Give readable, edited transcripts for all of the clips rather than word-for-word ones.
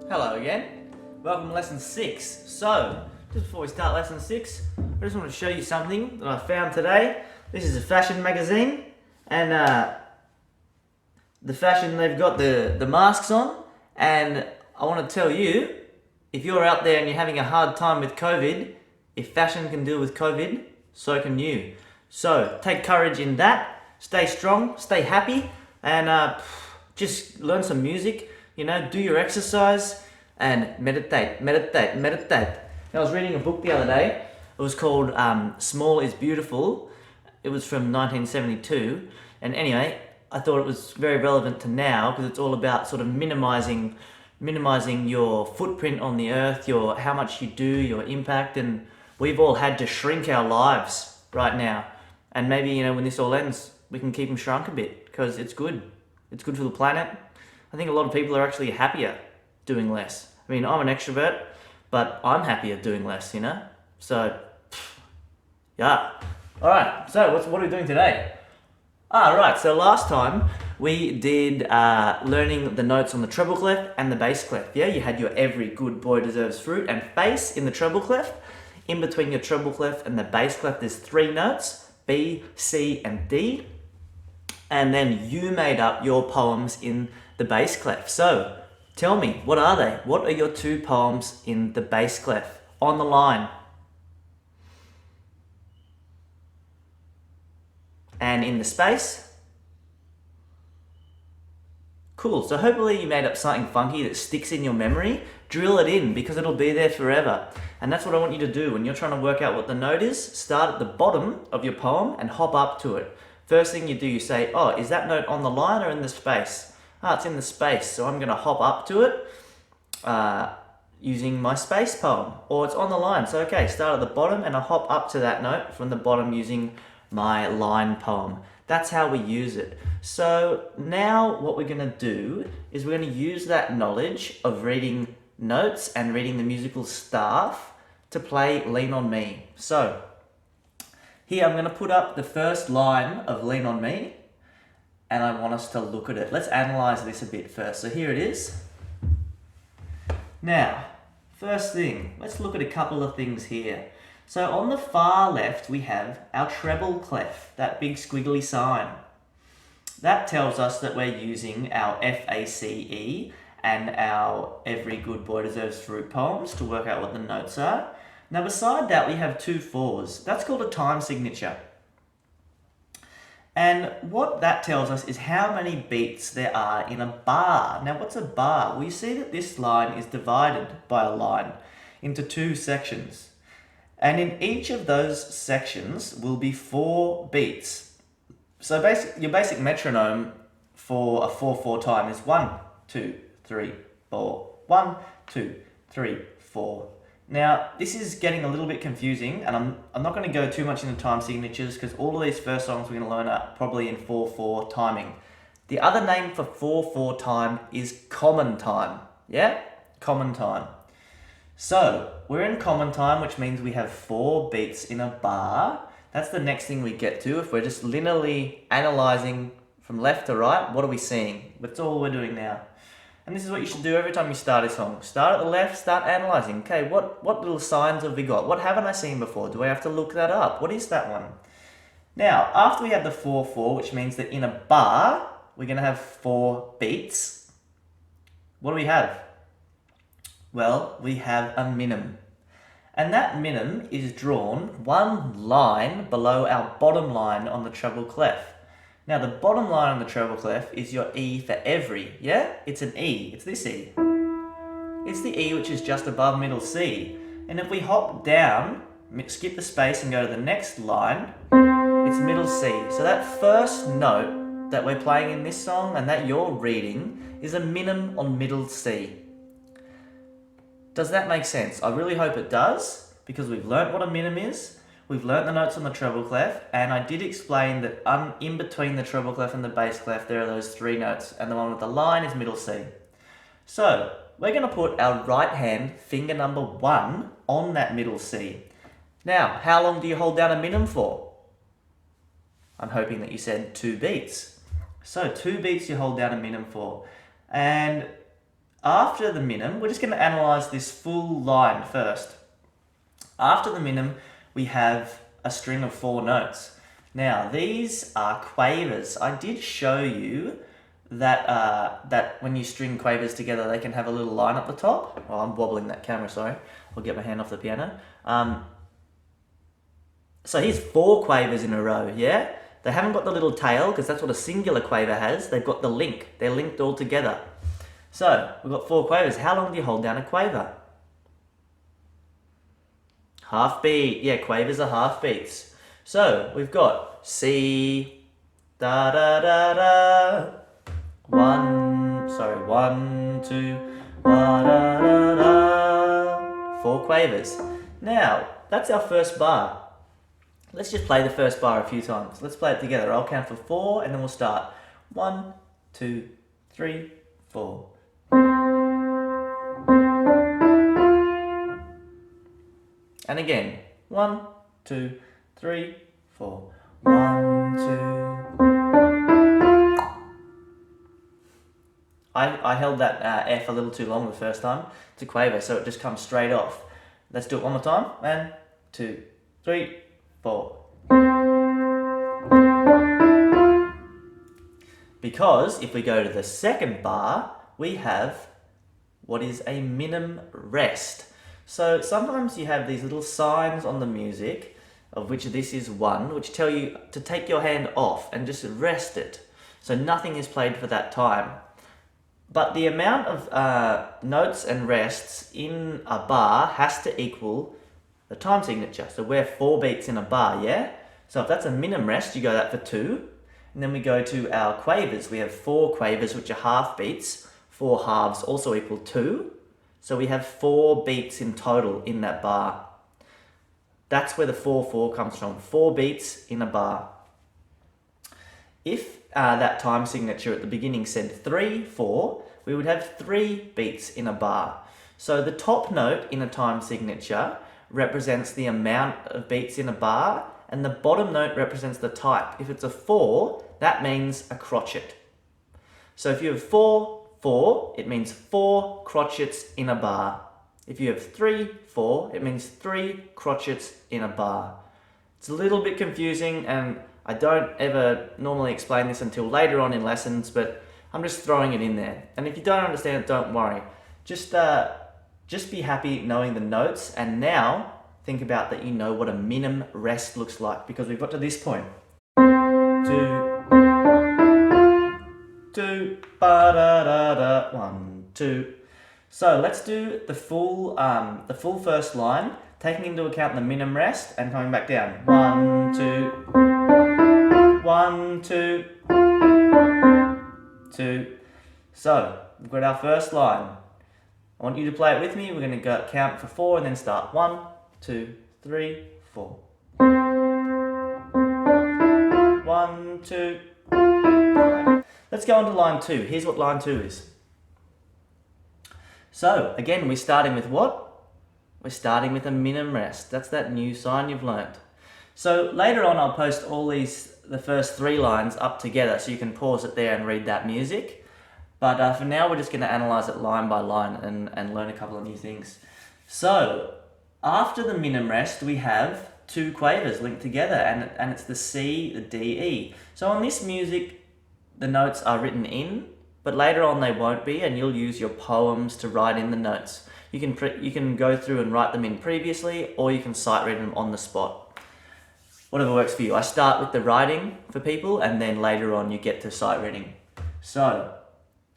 Hello again. Welcome to lesson 6. So, just before we start lesson 6, I just want to show you something that I found today. This is a fashion magazine, and the fashion, they've got the masks on, and I want to tell you, if you're out there and you're having a hard time with COVID, if fashion can deal with COVID, so can you. So, take courage in that, stay strong, stay happy, and just learn some music, do your exercise, and meditate. I was reading a book the other day. It was called Small is Beautiful. It was from 1972. And anyway, I thought it was very relevant to now because it's all about sort of minimizing your footprint on the earth, how much you do, your impact. And we've all had to shrink our lives right now. And maybe, when this all ends, we can keep them shrunk a bit because it's good. It's good for the planet. I think a lot of people are actually happier doing less. I mean, I'm an extrovert, but I'm happier doing less, So, yeah. Alright, so what are we doing today? Right, so last time we did learning the notes on the treble clef and the bass clef. Yeah, you had your every good boy deserves fruit and face in the treble clef. In between your treble clef and the bass clef, there's 3 notes, B, C, and D. And then you made up your poems in the bass clef. So, tell me, what are they? What are your 2 poems in the bass clef? On the line. And in the space? Cool, so hopefully you made up something funky that sticks in your memory. Drill it in, because it'll be there forever. And that's what I want you to do. When you're trying to work out what the note is, start at the bottom of your poem and hop up to it. First thing you do, you say, oh, is that note on the line or in the space? It's in the space, so I'm going to hop up to it using my space poem. Or it's on the line, so okay, start at the bottom and I hop up to that note from the bottom using my line poem. That's how we use it. So now what we're going to do is we're going to use that knowledge of reading notes and reading the musical staff to play Lean On Me. So here I'm going to put up the first line of Lean On Me, and I want us to look at it. Let's analyze this a bit first. So here it is. Now, first thing, let's look at a couple of things here. So on the far left, we have our treble clef, that big squiggly sign. That tells us that we're using our FACE and our Every Good Boy Deserves Fruit poems to work out what the notes are. Now beside that, we have 2 4s. That's called a time signature. And what that tells us is how many beats there are in a bar. Now what's a bar? Well, you see that this line is divided by a line into 2 sections. And in each of those sections will be 4 beats. So your basic metronome for a 4/4 time is 1, 2, 3, 4. 1, 2, 3, 4. Now, this is getting a little bit confusing, and I'm not going to go too much into time signatures because all of these first songs we're going to learn are probably in 4/4 timing. The other name for 4/4 time is common time. Yeah? Common time. So, we're in common time, which means we have 4 beats in a bar. That's the next thing we get to. If we're just linearly analyzing from left to right, what are we seeing? That's all we're doing now. And this is what you should do every time you start a song. Start at the left, start analysing. Okay, what little signs have we got? What haven't I seen before? Do I have to look that up? What is that one? Now, after we have the 4/4, which means that in a bar, we're going to have 4 beats. What do we have? Well, we have a minim. And that minim is drawn 1 line below our bottom line on the treble clef. Now, the bottom line on the treble clef is your E for every, yeah? It's an E. It's this E. It's the E which is just above middle C. And if we hop down, skip the space and go to the next line, it's middle C. So that first note that we're playing in this song and that you're reading is a minim on middle C. Does that make sense? I really hope it does, because we've learnt what a minim is. We've learnt the notes on the treble clef, and I did explain that in between the treble clef and the bass clef, there are those 3 notes, and the one with the line is middle C. So, we're going to put our right hand, finger number 1, on that middle C. Now, how long do you hold down a minim for? I'm hoping that you said 2 beats. So, 2 beats you hold down a minim for. And after the minim, we're just going to analyze this full line first. After the minim, we have a string of 4 notes. Now, these are quavers. I did show you that when you string quavers together, they can have a little line up the top. Oh, I'm wobbling that camera, sorry. I'll get my hand off the piano. So here's 4 quavers in a row, yeah? They haven't got the little tail, because that's what a singular quaver has. They've got the link. They're linked all together. So, we've got 4 quavers. How long do you hold down a quaver? Half beat. Yeah, quavers are half beats. So, we've got C, da da da da, 1, 2, da da da da, 4 quavers. Now, that's our first bar. Let's just play the first bar a few times. Let's play it together. I'll count for 4 and then we'll start. 1, 2, 3, 4. And again. 1, 2, 3, 4. 1, 2. I held that F a little too long the first time to quaver, so it just comes straight off. Let's do it one more time. 1, 2, 3, 4. Because if we go to the second bar, we have what is a minim rest. So sometimes you have these little signs on the music, of which this is one, which tell you to take your hand off and just rest it. So nothing is played for that time. But the amount of notes and rests in a bar has to equal the time signature. So we're 4 beats in a bar, yeah? So if that's a minim rest, you go that for 2. And then we go to our quavers. We have 4 quavers, which are half beats. 4 halves also equal 2. So we have 4 beats in total in that bar. That's where the 4/4 comes from. 4 beats in a bar. If that time signature at the beginning said 3/4, we would have 3 beats in a bar. So the top note in a time signature represents the amount of beats in a bar, and the bottom note represents the type. If it's a 4, that means a crotchet. So if you have 4/4, it means 4 crotchets in a bar. If you have 3/4, it means 3 crotchets in a bar. It's a little bit confusing, and I don't ever normally explain this until later on in lessons, but I'm just throwing it in there. And if you don't understand it, don't worry. Just be happy knowing the notes, and now think about that you know what a minim rest looks like, because we've got to this point. 2, ba da da da, 1, 2. So let's do the full first line, taking into account the minim rest and coming back down. 1, 2, 1, 2, 2. So we've got our first line. I want you to play it with me. We're going to go count for 4 and then start. 1, 2, 3, 4. 1, 2. Let's go on to line 2. Here's what line 2 is. So again, we're starting with what? We're starting with a minim rest. That's that new sign you've learnt. So later on, I'll post all the first 3 lines up together, so you can pause it there and read that music. But for now, we're just going to analyze it line by line and learn a couple of new things. So after the minim rest, we have 2 quavers linked together, and it's the C, the D, E. So on this music, the notes are written in, but later on they won't be, and you'll use your poems to write in the notes. You can go through and write them in previously, or you can sight read them on the spot. Whatever works for you. I start with the writing for people, and then later on you get to sight reading. So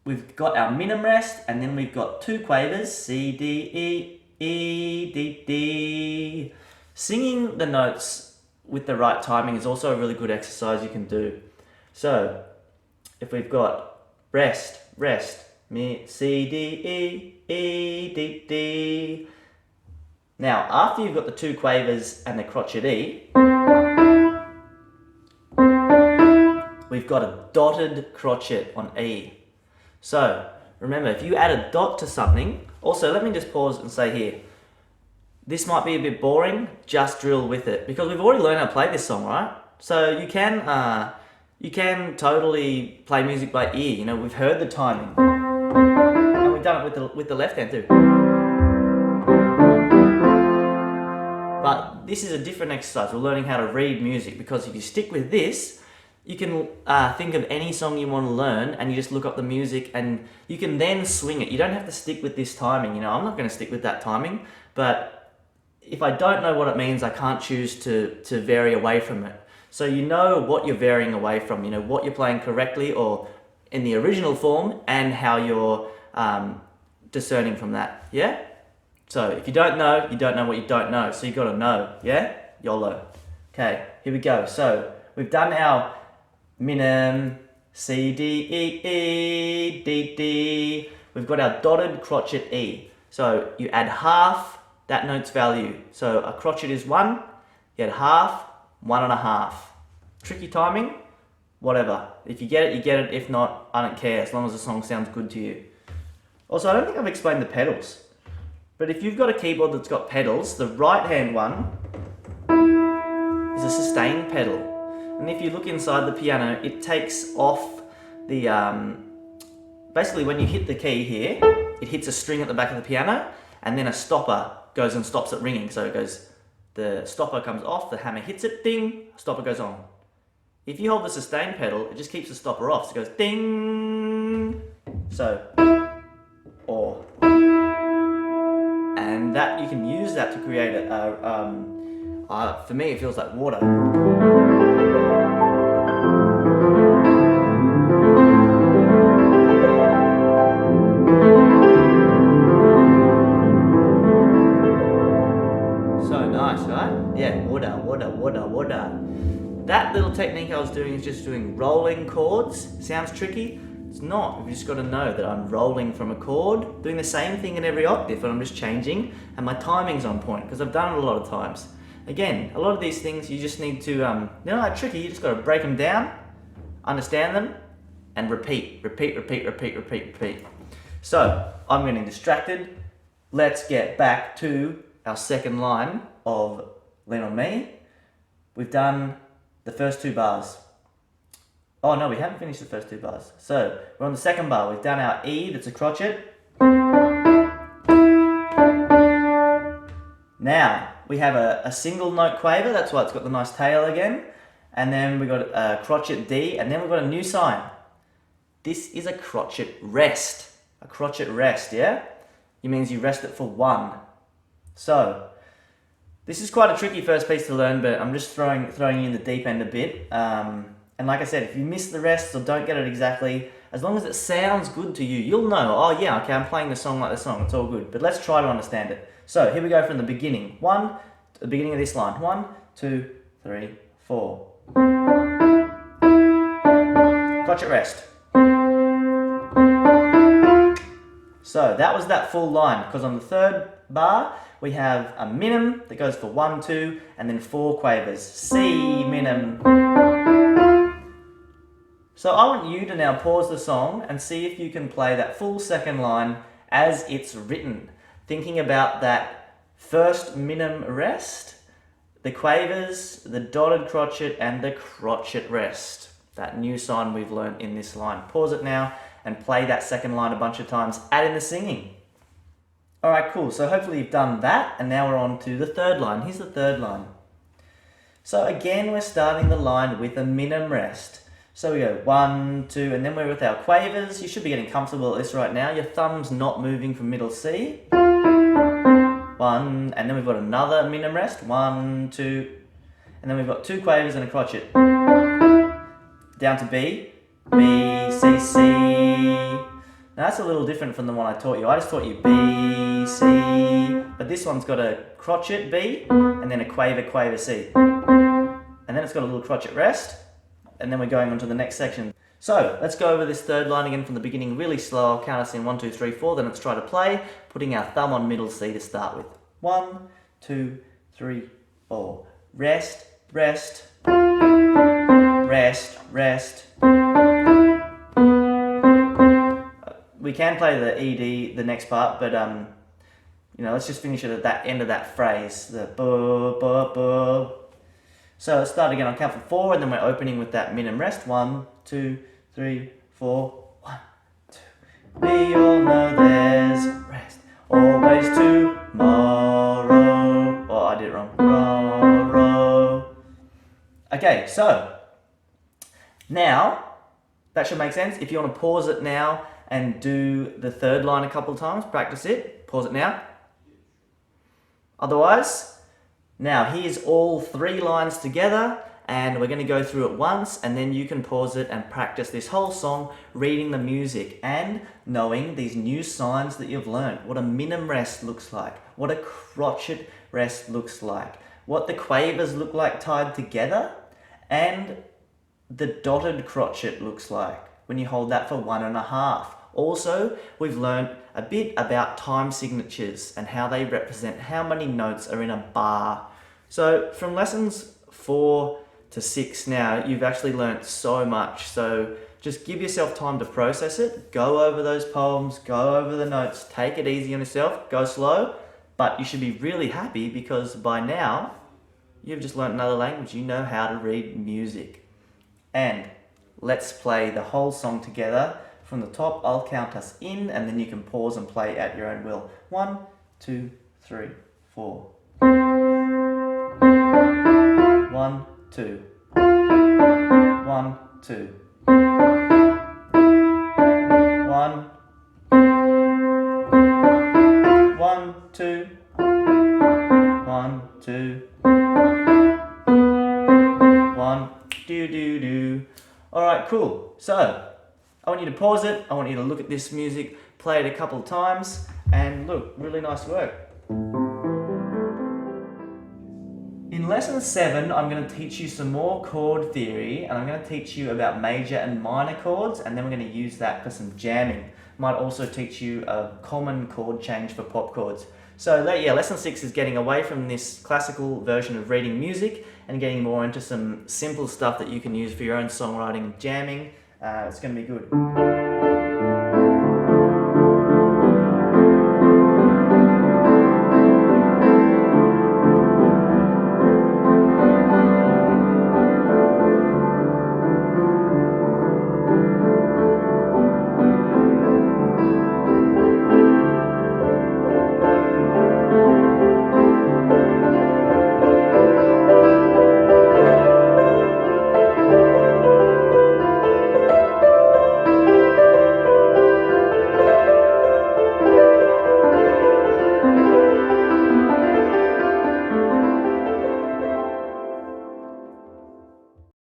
we've got our minim rest, and then we've got 2 quavers, C, D, E, E, D, D. Singing the notes with the right timing is also a really good exercise you can do. So if we've got rest, mi, C, D, E, E, D, D. Now, after you've got the 2 quavers and the crotchet E, we've got a dotted crotchet on E. So, remember, if you add a dot to something, also let me just pause and say here, this might be a bit boring, just drill with it, because we've already learned how to play this song, right? So you can totally play music by ear. You know, we've heard the timing, and we've done it with the left hand too. But this is a different exercise. We're learning how to read music, because if you stick with this, you can think of any song you want to learn and you just look up the music and you can then swing it. You don't have to stick with this timing. You know, I'm not going to stick with that timing, but if I don't know what it means, I can't choose to vary away from it. So you know what you're varying away from, you know what you're playing correctly or in the original form, and how you're discerning from that, yeah? So if you don't know what you don't know, so you got to know, yeah? YOLO. Okay, here we go. So we've done our minim, C, D, E, E, D, D. We've got our dotted crotchet E. So you add half that note's value. So a crotchet is 1, you add half, 1.5. Tricky timing, whatever. If you get it, you get it. If not, I don't care, as long as the song sounds good to you. Also, I don't think I've explained the pedals. But if you've got a keyboard that's got pedals, the right hand one is a sustain pedal. And if you look inside the piano, it takes off the, basically when you hit the key here, it hits a string at the back of the piano, and then a stopper goes and stops it ringing. So it goes, the stopper comes off, the hammer hits it, ding, stopper goes on. If you hold the sustain pedal, it just keeps the stopper off. So it goes ding, so, or. And that, you can use that to create for me it feels like water. So nice, right? Yeah, water, water, water, water. That little technique I was doing is just doing rolling chords. Sounds tricky. It's not. You've just got to know that I'm rolling from a chord, doing the same thing in every octave, and I'm just changing, and my timing's on point, because I've done it a lot of times. Again, a lot of these things you just need to, they're not tricky, you just got to break them down, understand them, and repeat, repeat, repeat, repeat, repeat, repeat. So, I'm getting distracted. Let's get back to our second line of Lean On Me. We've done the first 2 bars. Oh no, we haven't finished the first 2 bars. So, we're on the second bar. We've done our E, that's a crotchet. Now, we have a single note quaver, that's why it's got the nice tail again. And then we've got a crotchet D, and then we've got a new sign. This is a crotchet rest. A crotchet rest, yeah? It means you rest it for 1. So, this is quite a tricky first piece to learn, but I'm just throwing you in the deep end a bit. And like I said, if you miss the rest or don't get it exactly, as long as it sounds good to you, you'll know, oh yeah, okay, I'm playing the song like the song, it's all good. But let's try to understand it. So here we go from the beginning. The beginning of this line. 1, 2, 3, 4. Crotchet rest. So that was that full line, because on the third bar, we have a minim that goes for 1, 2, and then 4 quavers. C minim. So I want you to now pause the song and see if you can play that full second line as it's written. Thinking about that first minim rest, the quavers, the dotted crotchet, and the crotchet rest. That new sign we've learned in this line. Pause it now and play that second line a bunch of times. Add in the singing. Alright, cool. So hopefully you've done that, and now we're on to the third line. Here's the third line. So again, we're starting the line with a minim rest. So we go 1, 2, and then we're with our quavers. You should be getting comfortable at this right now. Your thumb's not moving from middle C. 1, and then we've got another minim rest. 1, 2, and then we've got 2 quavers and a crotchet. Down to B. B, C, C. Now that's a little different from the one I taught you. I just taught you B, C, but this one's got a crotchet B, and then a quaver, quaver C. And then it's got a little crotchet rest. And then we're going on to the next section. So, let's go over this third line again from the beginning really slow. I'll count us in 1, 2, 3, 4, then let's try to play, putting our thumb on middle C to start with. 1, 2, 3, 4. Rest, rest, rest, rest. We can play the ED, the next part, but let's just finish it at that end of that phrase. The bu, bu, bu. So let's start again. I'll count from 4, and then we're opening with that minim rest. 1, 2, 3, 4. 1, 2. We all know that always tomorrow. Oh, I did it wrong. Ro. Okay, so now that should make sense. If you want to pause it now and do the third line a couple of times, practice it. Pause it now. Otherwise, now here's all 3 lines together, and we're going to go through it once, and then you can pause it and practice this whole song reading the music and knowing these new signs that you've learned. What a minim rest looks like, what a crotchet rest looks like, what the quavers look like tied together, and the dotted crotchet looks like when you hold that for 1.5. Also, we've learned a bit about time signatures and how they represent how many notes are in a bar. So from lessons 4 to 6 now, you've actually learnt so much. So just give yourself time to process it. Go over those poems, go over the notes, take it easy on yourself, go slow. But you should be really happy because by now, you've just learnt another language. You know how to read music. And let's play the whole song together. From the top, I'll count us in, and then you can pause and play at your own will. 1, 2, 3, 4. 1, 2. 1, 2. 1. 1, 2. 1, 2. 1. Do, do, do. Alright, cool. So, I want you to pause it, I want you to look at this music, play it a couple of times, and look, really nice work. In lesson 7, I'm going to teach you some more chord theory, and I'm going to teach you about major and minor chords, and then we're going to use that for some jamming. Might also teach you a common chord change for pop chords. So yeah, lesson 6 is getting away from this classical version of reading music and getting more into some simple stuff that you can use for your own songwriting and jamming. It's going to be good.